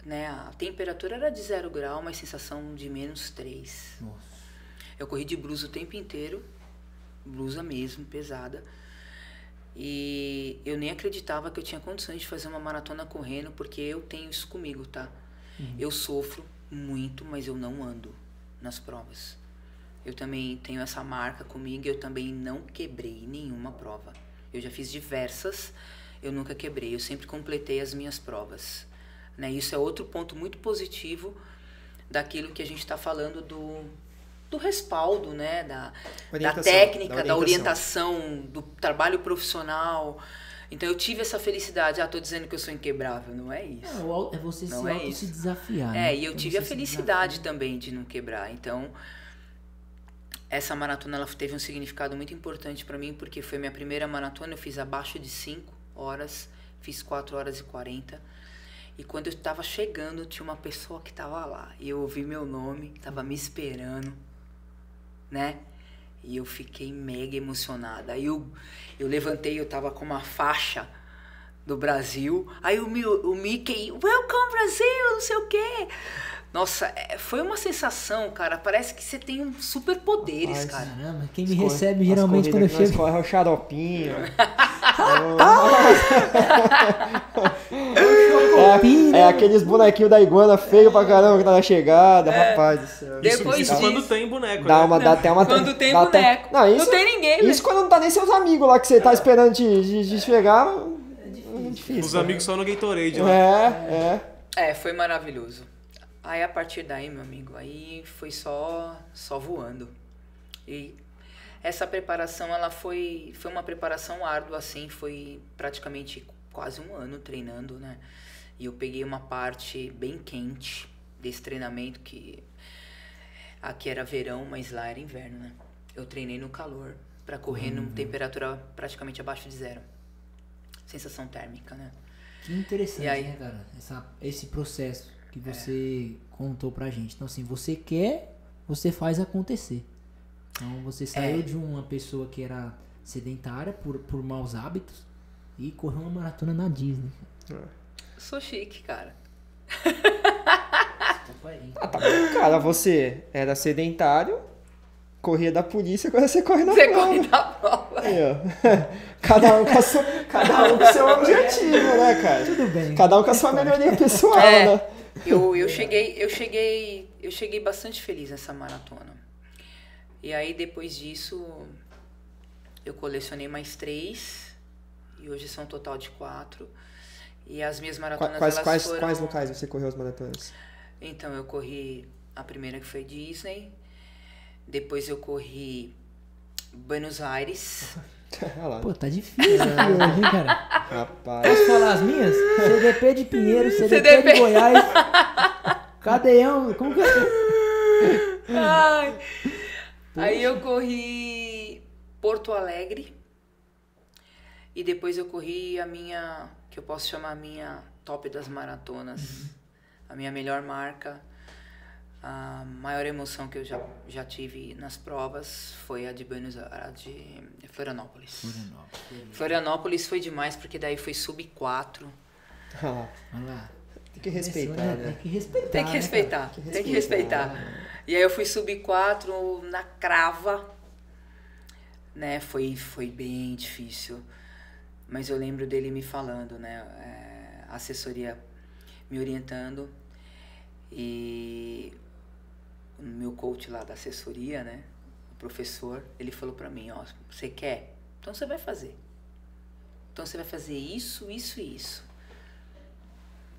né? A temperatura era de 0 grau, mas sensação de -3. Nossa. Eu corri de blusa o tempo inteiro. Blusa mesmo, pesada. E eu nem acreditava que eu tinha condições de fazer uma maratona correndo, porque eu tenho isso comigo, tá? Eu sofro muito, mas eu não ando nas provas. Eu também tenho essa marca comigo e eu também não quebrei nenhuma prova. Eu já fiz diversas, eu nunca quebrei. Eu sempre completei as minhas provas. Né? Isso é outro ponto muito positivo daquilo que a gente está falando do respaldo, né? Da técnica, da orientação, do trabalho profissional. Então eu tive essa felicidade. Tô dizendo que eu sou inquebrável. Não é isso. É você se desafiar. Né? E eu tive a felicidade também de não quebrar. Então, essa maratona ela teve um significado muito importante para mim, porque foi minha primeira maratona. Eu fiz abaixo de 5 horas, fiz 4 horas e 40. E quando eu estava chegando, tinha uma pessoa que estava lá. E eu ouvi meu nome, estava me esperando, né? E eu fiquei mega emocionada. Aí eu levantei, eu tava com uma faixa do Brasil. Aí o Mickey, Welcome Brasil, não sei o quê. Nossa, foi uma sensação, cara. Parece que você tem superpoderes, cara. Caramba, quem me recebe geralmente quando eu chego... Escorre o xaropinho. É aqueles bonequinhos da iguana feio pra caramba que tá na chegada, rapaz do céu. Isso quando tem boneco, dá né? Dá até uma... Quando tem boneco. Não tem ninguém, isso quando não tá nem seus amigos lá que você tá esperando de chegar. É difícil. Os amigos só no Gatorade lá. Foi maravilhoso. Aí a partir daí, meu amigo, aí foi só voando. E essa preparação, ela foi uma preparação árdua, assim, foi praticamente quase um ano treinando, né? E eu peguei uma parte bem quente desse treinamento, que aqui era verão, mas lá era inverno, né? Eu treinei no calor, pra correr numa temperatura praticamente abaixo de 0. Sensação térmica, né? Que interessante, aí, né, cara? Esse processo que você contou pra gente. Então, assim, você quer, você faz acontecer. Então, você saiu de uma pessoa que era sedentária por maus hábitos e correu uma maratona na Disney. Sou chique, cara. Tá bom, cara, você era sedentário, corria da polícia, agora você corre na prova. Você corre na prova. Aí, ó. Cada um com o seu objetivo, né, cara? Tudo bem. Cada um com a sua melhoria pessoal, né? Eu cheguei bastante feliz nessa maratona. E aí, depois disso, eu colecionei mais 3. E hoje são um total de 4. E as minhas maratonas, Quais locais você correu as maratonas? Então, eu corri a primeira que foi Disney. Depois eu corri Buenos Aires. Pô, tá difícil hoje, hein, cara? Rapaz. Posso falar as minhas? CDP de Pinheiro, CDP de Goiás, Cadeião, como que é? Ai. Aí eu corri Porto Alegre. E depois eu corri a minha, que eu posso chamar a minha top das maratonas. A minha melhor marca. A maior emoção que eu já tive nas provas foi a de Florianópolis. Florianópolis foi demais, porque daí foi sub 4. Olha lá. Tem que respeitar, né? Tem que respeitar. E aí eu fui sub 4 na crava, né? Foi bem difícil. Mas eu lembro dele me falando, né? A assessoria me orientando. E o meu coach lá da assessoria, né? O professor, ele falou pra mim, ó, você quer? Então você vai fazer. Então você vai fazer isso, isso e isso.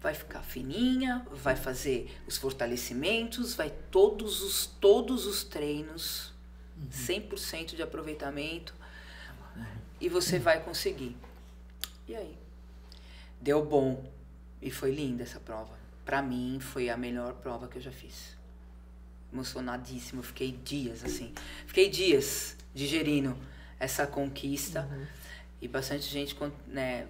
Vai ficar fininha, vai fazer os fortalecimentos, vai todos os treinos, 100% de aproveitamento, e você vai conseguir. E aí? Deu bom. E foi linda essa prova. Pra mim, foi a melhor prova que eu já fiz. Emocionadíssimo. Fiquei dias digerindo essa conquista. E bastante gente, né,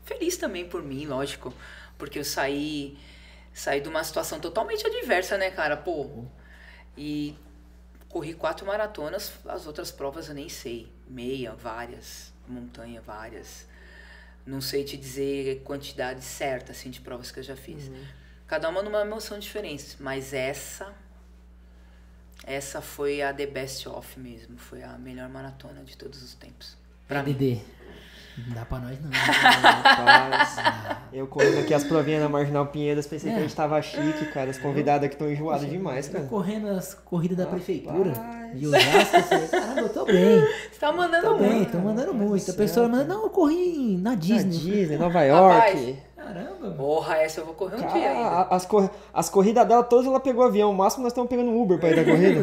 feliz também por mim, lógico. Porque eu saí de uma situação totalmente adversa, né, cara? Pô. E corri 4 maratonas. As outras provas eu nem sei. Meia, várias. Montanha, várias. Não sei te dizer quantidade certa, assim, de provas que eu já fiz. Cada uma numa emoção diferente. Mas essa foi a the best of mesmo. Foi a melhor maratona de todos os tempos. Pra mim. Dedê, não dá pra nós não. Rapaz, eu correndo aqui as provinhas na Marginal Pinheiros, pensei que a gente tava chique, cara. As convidadas aqui estão enjoadas demais, cara. Correndo as corridas da prefeitura de Osasco. Caramba, eu tô bem. Você tá mandando muito. Tô mandando muito. A pessoa manda, não, eu corri na Disney. Na Disney, Nova York. Rapaz, caramba, mano. Porra, essa eu vou correr um dia ainda. As corridas dela todas ela pegou avião. O máximo nós estamos pegando Uber pra ir da corrida.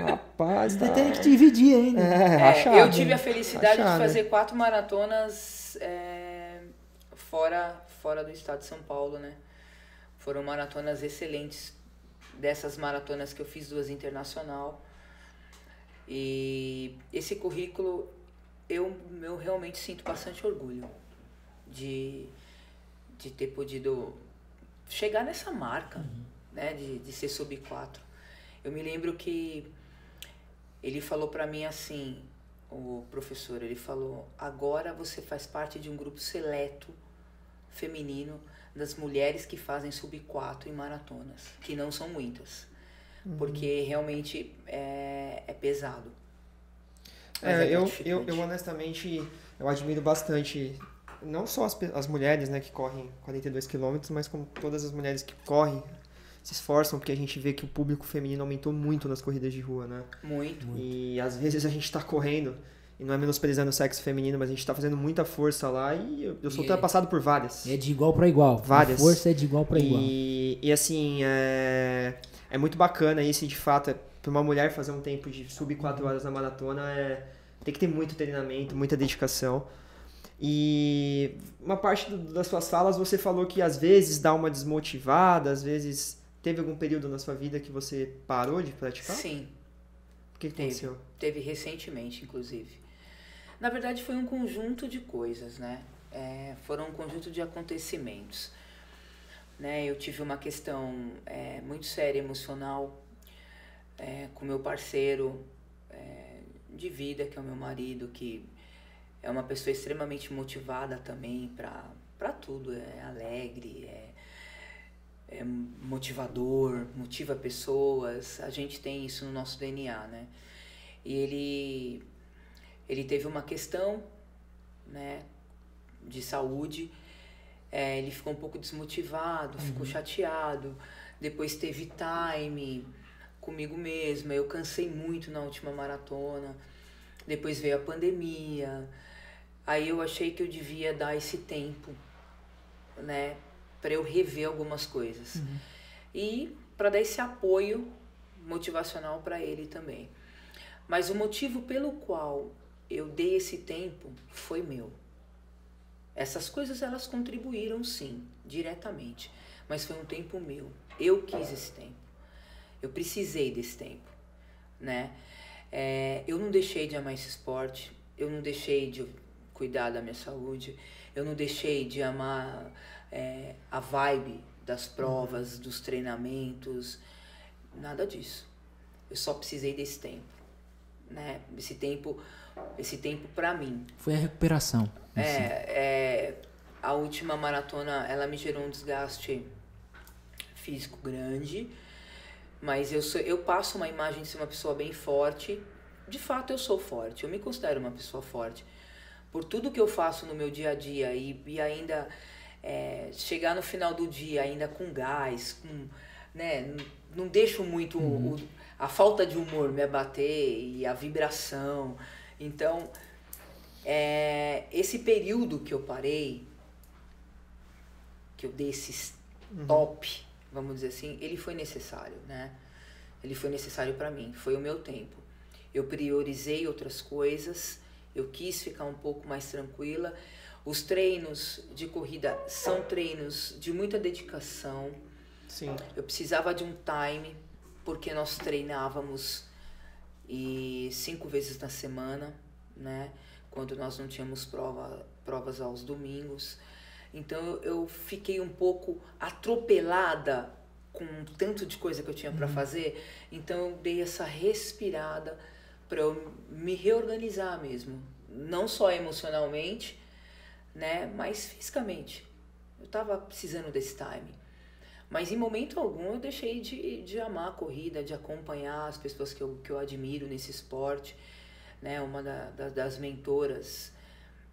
Rapaz, você tem que dividir ainda. Rachado, eu tive a felicidade de fazer 4 maratonas fora do estado de São Paulo, né? Foram maratonas excelentes. Dessas maratonas que eu fiz 2 internacional. E esse currículo eu realmente sinto bastante orgulho de ter podido chegar nessa marca, né, de ser sub 4. Eu me lembro que ele falou pra mim assim, o professor, ele falou, agora você faz parte de um grupo seleto feminino das mulheres que fazem sub-4 em maratonas, que não são muitas, porque realmente é pesado. Eu honestamente, eu admiro bastante, não só as mulheres, né, que correm 42 quilômetros, mas como todas as mulheres que correm, se esforçam, porque a gente vê que o público feminino aumentou muito nas corridas de rua, né? Muito. E às vezes a gente tá correndo, e não é menosprezando o sexo feminino, mas a gente tá fazendo muita força lá, e eu sou ultrapassado por várias. É de igual para igual. Várias. A força é de igual para igual. E assim, é muito bacana isso, e de fato, para uma mulher fazer um tempo de sub 4 horas na maratona, tem que ter muito treinamento, muita dedicação. E uma parte das suas falas, você falou que às vezes dá uma desmotivada, às vezes teve algum período na sua vida que você parou de praticar? Sim. O que aconteceu? Teve recentemente, inclusive. Na verdade, foi um conjunto de coisas, né? Foram um conjunto de acontecimentos. Né? Eu tive uma questão muito séria emocional com meu parceiro de vida, que é o meu marido, que é uma pessoa extremamente motivada também para tudo. É alegre, é motivador, motiva pessoas. A gente tem isso no nosso DNA, né? E ele teve uma questão, né, de saúde. Ele ficou um pouco desmotivado, ficou chateado. Depois teve time comigo mesma. Eu cansei muito na última maratona. Depois veio a pandemia. Aí eu achei que eu devia dar esse tempo, né, para eu rever algumas coisas. E para dar esse apoio motivacional para ele também. Mas o motivo pelo qual eu dei esse tempo foi meu. Essas coisas, elas contribuíram sim, diretamente, mas foi um tempo meu. Eu quis esse tempo. Eu precisei desse tempo, né? Eu não deixei de amar esse esporte, eu não deixei de cuidar da minha saúde, eu não deixei de amar a vibe das provas, dos treinamentos, nada disso. Eu só precisei desse tempo, né? Esse tempo para mim. Foi a recuperação. A última maratona, ela me gerou um desgaste físico grande, mas eu passo uma imagem de ser uma pessoa bem forte. De fato, eu sou forte, eu me considero uma pessoa forte. Por tudo que eu faço no meu dia a dia e ainda chegar no final do dia ainda com gás, né, não deixo muito a falta de humor me abater e a vibração. Então, esse período que eu parei, que eu dei esse stop, vamos dizer assim, ele foi necessário, né? Ele foi necessário para mim, foi o meu tempo. Eu priorizei outras coisas, eu quis ficar um pouco mais tranquila. Os treinos de corrida são treinos de muita dedicação. Sim. Eu precisava de um time, porque nós treinávamos 5 vezes na semana, né? Quando nós não tínhamos provas aos domingos. Então eu fiquei um pouco atropelada com tanto de coisa que eu tinha para fazer. Então eu dei essa respirada para eu me reorganizar mesmo. Não só emocionalmente, né? Mas fisicamente. Eu estava precisando desse time. Mas em momento algum eu deixei de amar a corrida, de acompanhar as pessoas que eu admiro nesse esporte, né? Uma das mentoras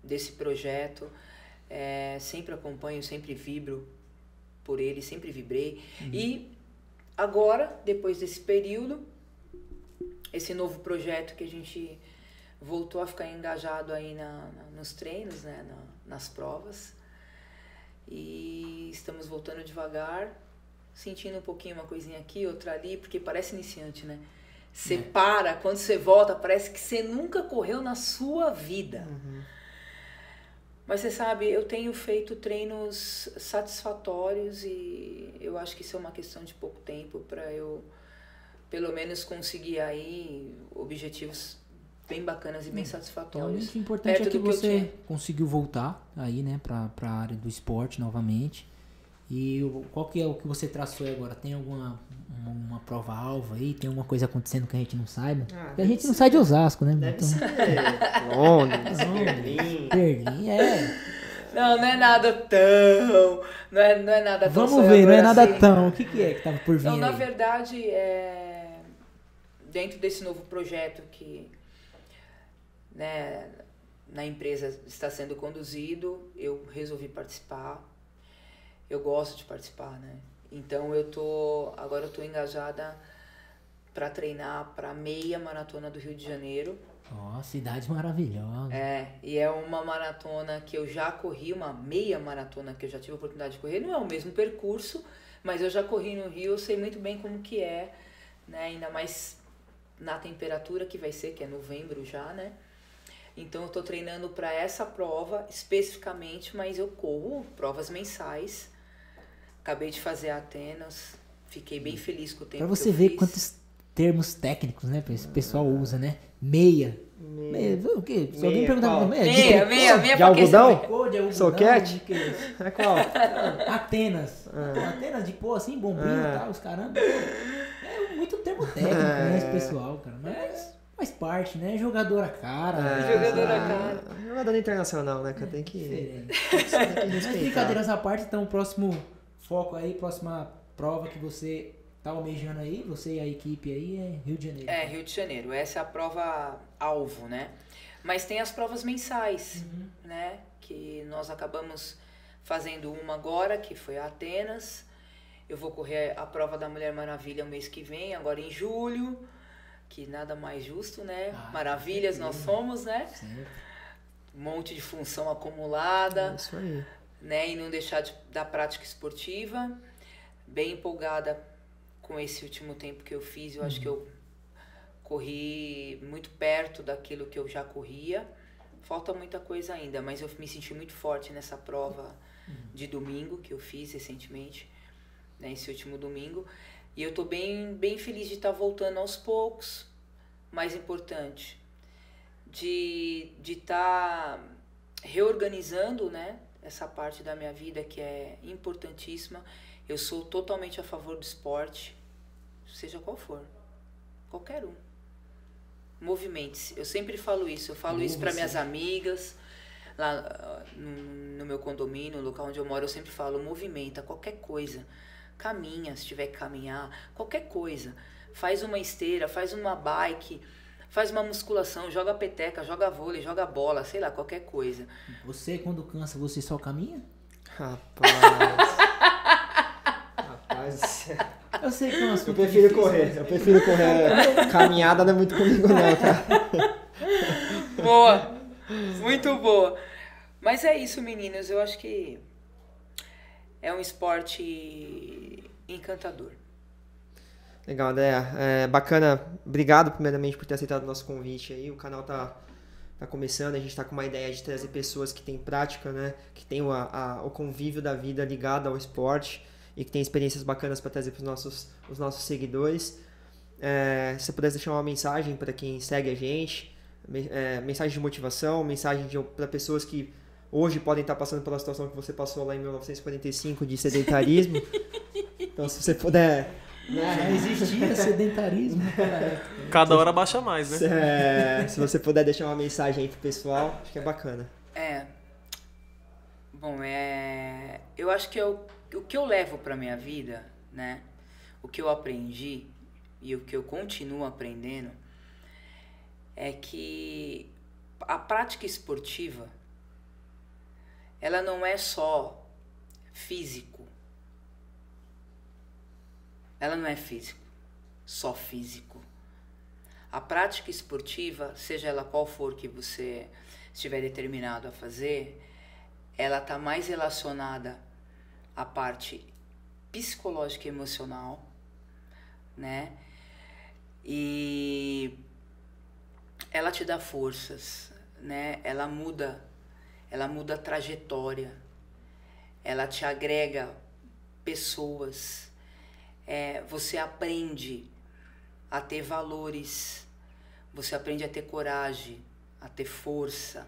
desse projeto, sempre acompanho, sempre vibro por ele, sempre vibrei. E agora, depois desse período, esse novo projeto que a gente voltou a ficar engajado aí nos treinos, né? Nas provas. E estamos voltando devagar, sentindo um pouquinho uma coisinha aqui, outra ali, porque parece iniciante, né? Você para, quando você volta, parece que você nunca correu na sua vida. Mas você sabe, eu tenho feito treinos satisfatórios e eu acho que isso é uma questão de pouco tempo para eu, pelo menos, conseguir aí objetivos bem bacanas e bem satisfatórios. O importante é que você conseguiu voltar aí, né, pra área do esporte novamente. E qual que é o que você traçou aí agora? Tem alguma uma prova-alvo aí? Tem alguma coisa acontecendo que a gente não saiba? Porque a gente não sai de Osasco, né? Deve Então, ser Londres, Berlim. Berlim, Não é nada tão. Não é nada tão. Vamos ver, não é nada assim. tão. O que é que tava por vir Então, na aí? verdade, dentro desse novo projeto que, né, na empresa está sendo conduzido, eu resolvi participar. Eu gosto de participar, né? Então agora eu tô engajada para treinar para a meia maratona do Rio de Janeiro. Ó, cidade maravilhosa. E é uma maratona que eu já corri, uma meia maratona que eu já tive a oportunidade de correr. Não é o mesmo percurso, mas eu já corri no Rio, eu sei muito bem como que é, né? Ainda mais na temperatura que vai ser, que é novembro já, né? Então eu tô treinando para essa prova especificamente, mas eu corro provas mensais. Acabei de fazer a Atenas, fiquei bem feliz com o tempo Pra que você eu ver fiz. quantos termos técnicos, né? Esse pessoal usa, né? Meia. O quê? Se alguém Meia, perguntar qual? pra Meia De pra algodão? Tricô, de algodão, Soquete? de que isso? É qual? Atenas. Atenas de pô, assim, bombinho e tal, os caramba. É muito termo técnico, né? Esse pessoal, cara. Mas faz parte, né? Jogador a cara. Jogador a cara. Jogador internacional, né, cara? Tem que Diferente. respeitar. Mas brincadeiras à parte, então o próximo foco aí, próxima prova que você tá almejando aí, você e a equipe aí, é Rio de Janeiro. Rio de Janeiro. Essa é a prova alvo, né? Mas tem as provas mensais, né? Que nós acabamos fazendo uma agora, que foi a Atenas. Eu vou correr a prova da Mulher Maravilha o mês que vem, agora em julho. Que nada mais justo, né? Maravilhas nós somos, né? Sempre. Um monte de função acumulada. É isso aí. Né, e não deixar da prática esportiva. Bem empolgada com esse último tempo que eu fiz. Eu acho que eu corri muito perto daquilo que eu já corria. Falta muita coisa ainda, mas eu me senti muito forte nessa prova de domingo que eu fiz recentemente, né, esse último domingo. E eu tô bem feliz de estar voltando aos poucos. Mais importante, de estar reorganizando, né, essa parte da minha vida que é importantíssima. Eu sou totalmente a favor do esporte, seja qual for, qualquer um. Movimente-se. Eu sempre falo isso. Eu falo isso para minhas amigas, lá no meu condomínio, no local onde eu moro, eu sempre falo, movimenta qualquer coisa. Caminha, se tiver que caminhar, qualquer coisa. Faz uma esteira, faz uma bike, faz uma musculação, joga peteca, joga vôlei, joga bola, sei lá, qualquer coisa. Você, quando cansa, você só caminha? Rapaz, Eu sei que é um assunto eu prefiro difícil, correr. mas- Eu prefiro correr. Caminhada não é muito comigo não, cara. Boa! Muito boa! Mas é isso, meninos. Eu acho que é um esporte encantador. Legal, Andréa. Bacana. Obrigado, primeiramente, por ter aceitado o nosso convite aí. O canal tá começando. A gente tá com uma ideia de trazer pessoas que têm prática, né? Que têm o convívio da vida ligado ao esporte e que têm experiências bacanas para trazer para os nossos seguidores. Se você pudesse deixar uma mensagem para quem segue a gente, mensagem de motivação, mensagem para pessoas que hoje podem estar passando pela situação que você passou lá em 1945 de sedentarismo. Então, se você puder... Já existia sedentarismo naquela época. Cada hora baixa mais, né? Se você puder deixar uma mensagem aí pro pessoal, acho que é bacana. Bom, eu acho que o que eu levo para minha vida, né? O que eu aprendi e o que eu continuo aprendendo é que a prática esportiva, ela não é só físico. Ela não é físico, só físico. A prática esportiva, seja ela qual for que você estiver determinado a fazer, ela está mais relacionada à parte psicológica e emocional, né? E ela te dá forças, né? Ela muda a trajetória, ela te agrega pessoas. Você aprende a ter valores, você aprende a ter coragem, a ter força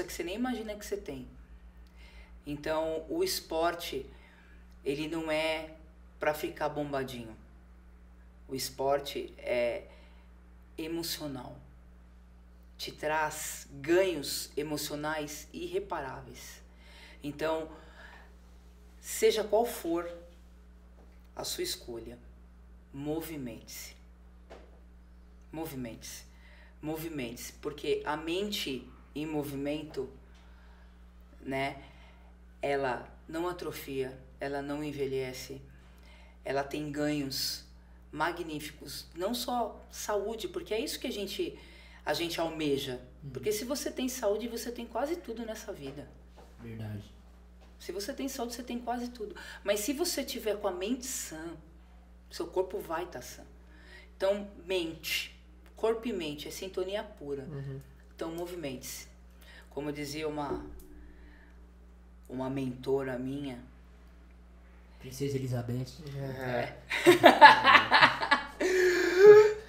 que você nem imagina que você tem. Então, o esporte, ele não é para ficar bombadinho. O esporte é emocional. Te traz ganhos emocionais irreparáveis. Então, seja qual for a sua escolha, movimente-se. Movimente-se. Movimente-se. Porque a mente em movimento, né, ela não atrofia, ela não envelhece, ela tem ganhos magníficos. Não só saúde, porque é isso que a gente almeja. Porque se você tem saúde, você tem quase tudo nessa vida. Verdade. Se você tem saúde, você tem quase tudo. Mas se você tiver com a mente sã, seu corpo vai estar sã. Então, mente, corpo e mente, é sintonia pura. Então, movimente-se. Como dizia uma mentora minha. Princesa Elizabeth.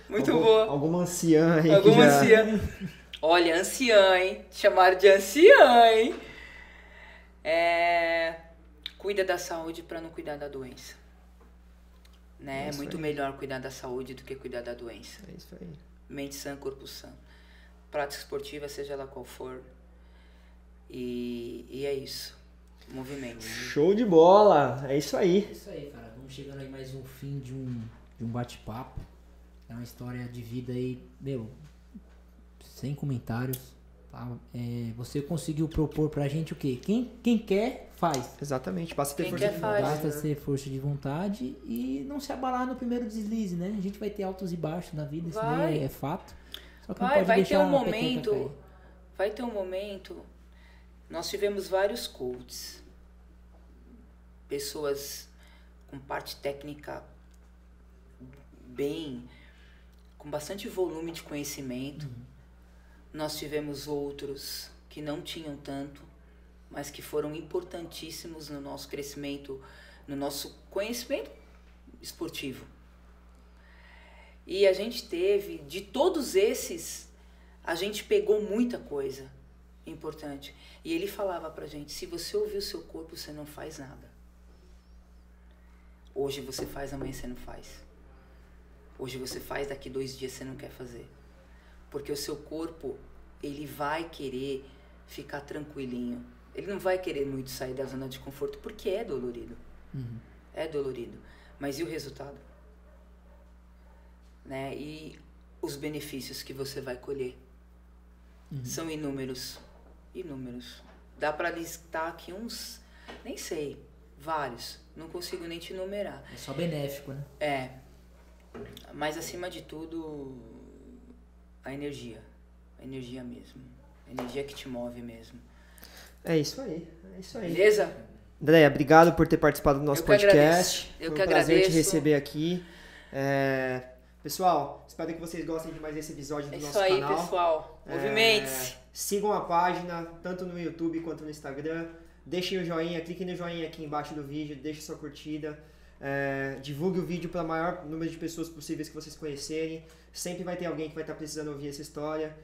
Muito boa. Alguma anciã aí. Alguma anciã. Olha, anciã, hein? Chamaram de anciã, hein? Cuida da saúde para não cuidar da doença. Né? É muito melhor cuidar da saúde do que cuidar da doença. É isso aí. Mente sã, corpo sã. Prática esportiva, seja ela qual for. E é isso. Movimento. Show de bola! É isso aí. É isso aí, cara. Vamos chegando aí mais um fim de um bate-papo. É uma história de vida aí, sem comentários. Tá? Você conseguiu propor pra gente o quê? Quem quer, faz. Exatamente. Basta ter Quem força quer de faz. vontade. Basta ter força de vontade e não se abalar no primeiro deslize, né? A gente vai ter altos e baixos na vida, isso daí é fato. Só que não pode Vai ter deixar um a peteca momento. cair. Vai ter um momento. Nós tivemos vários coaches. Pessoas com parte técnica com bastante volume de conhecimento. Nós tivemos outros que não tinham tanto, mas que foram importantíssimos no nosso crescimento, no nosso conhecimento esportivo. E a gente teve, de todos esses, a gente pegou muita coisa importante. E ele falava pra gente, se você ouvir o seu corpo, você não faz nada. Hoje você faz, amanhã você não faz. Hoje você faz, daqui 2 dias você não quer fazer. Porque o seu corpo, ele vai querer ficar tranquilinho. Ele não vai querer muito sair da zona de conforto, porque é dolorido. É dolorido. Mas e o resultado? Né? E os benefícios que você vai colher? São inúmeros. Inúmeros. Dá pra listar aqui uns, nem sei, vários. Não consigo nem te enumerar. É só benéfico, né? Mas acima de tudo, a energia. A energia mesmo. A energia que te move mesmo. É isso aí. É isso aí. Beleza? Andréia, obrigado por ter participado do nosso podcast. Eu Foi que um prazer agradeço. te receber aqui. Pessoal, espero que vocês gostem de mais esse episódio do É nosso isso aí, canal. pessoal. Movimente-se. Sigam a página, tanto no YouTube quanto no Instagram. Deixem o joinha, cliquem no joinha aqui embaixo do vídeo, deixem sua curtida. Divulgue o vídeo para o maior número de pessoas possíveis que vocês conhecerem. Sempre vai ter alguém que vai estar precisando ouvir essa história.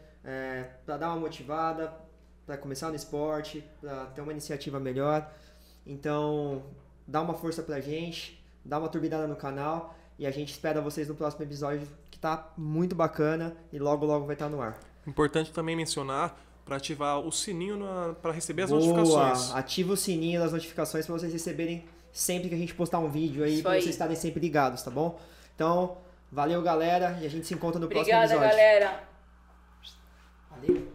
Para dar uma motivada, para começar no esporte, para ter uma iniciativa melhor. Então, dá uma força pra gente, dá uma turbinada no canal e a gente espera vocês no próximo episódio, que tá muito bacana e logo vai estar no ar. Importante também mencionar para ativar o sininho para receber as Boa! notificações. Ativa o sininho das notificações para vocês receberem sempre que a gente postar um vídeo aí, para vocês estarem sempre ligados, tá bom? Então, valeu galera e a gente se encontra no próximo episódio. Obrigada, galera. Valeu.